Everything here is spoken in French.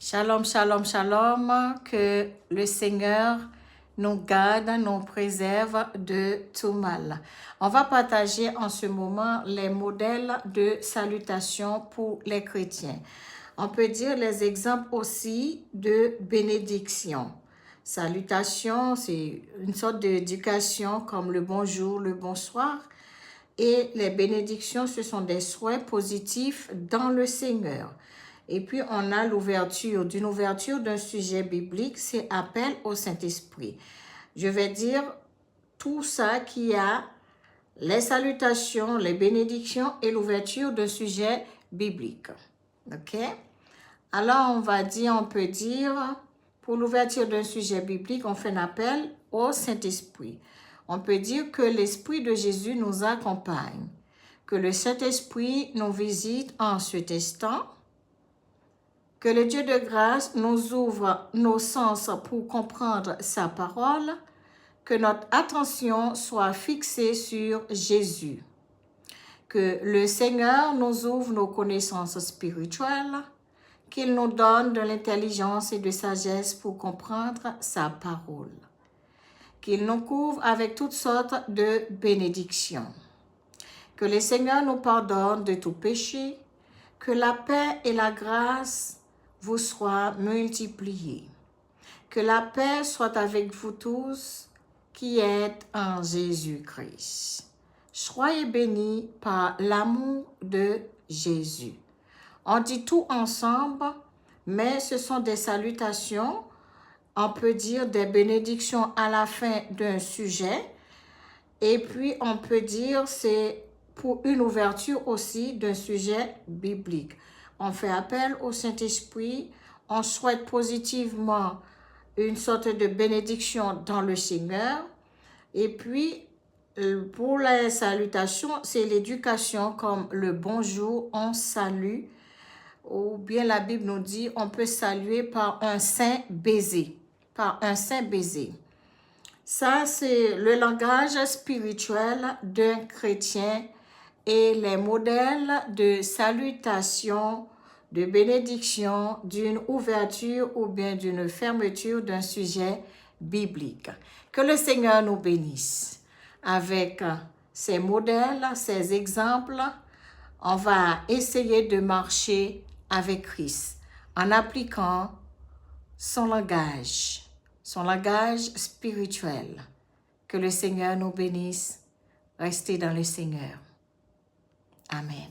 Shalom, shalom, shalom, que le Seigneur nous garde, nous préserve de tout mal. On va partager en ce moment les modèles de salutation pour les chrétiens. On peut dire les exemples aussi de bénédiction. Salutation, c'est une sorte d'éducation comme le bonjour, le bonsoir. Et les bénédictions, ce sont des souhaits positifs dans le Seigneur. Et puis, on a l'ouverture d'un sujet biblique, c'est appel au Saint-Esprit. Je vais dire tout ça qui a les salutations, les bénédictions et l'ouverture d'un sujet biblique. OK? Alors, on peut dire, pour l'ouverture d'un sujet biblique, on fait un appel au Saint-Esprit. On peut dire que l'Esprit de Jésus nous accompagne, que le Saint-Esprit nous visite en cet instant, que le Dieu de grâce nous ouvre nos sens pour comprendre sa parole, que notre attention soit fixée sur Jésus, que le Seigneur nous ouvre nos connaissances spirituelles, qu'il nous donne de l'intelligence et de sagesse pour comprendre sa parole, qu'il nous couvre avec toutes sortes de bénédictions, que le Seigneur nous pardonne de tout péché, que la paix et la grâce vous soient multipliées. Que la paix soit avec vous tous qui êtes en Jésus-Christ. Soyez bénis par l'amour de Jésus. On dit tout ensemble, mais ce sont des salutations, on peut dire des bénédictions à la fin d'un sujet, et puis on peut dire c'est pour une ouverture aussi d'un sujet biblique. On fait appel au Saint-Esprit, on souhaite positivement une sorte de bénédiction dans le Seigneur. Et puis, pour les salutations, c'est l'éducation comme le bonjour, on salue. Ou bien la Bible nous dit, on peut saluer par un saint baiser. Par un saint baiser. Ça, c'est le langage spirituel d'un chrétien et les modèles de salutation, de bénédiction, d'une ouverture ou bien d'une fermeture d'un sujet biblique. Que le Seigneur nous bénisse. Avec ces modèles, ces exemples, on va essayer de marcher avec Christ en appliquant son langage spirituel. Que le Seigneur nous bénisse. Restez dans le Seigneur. Amen.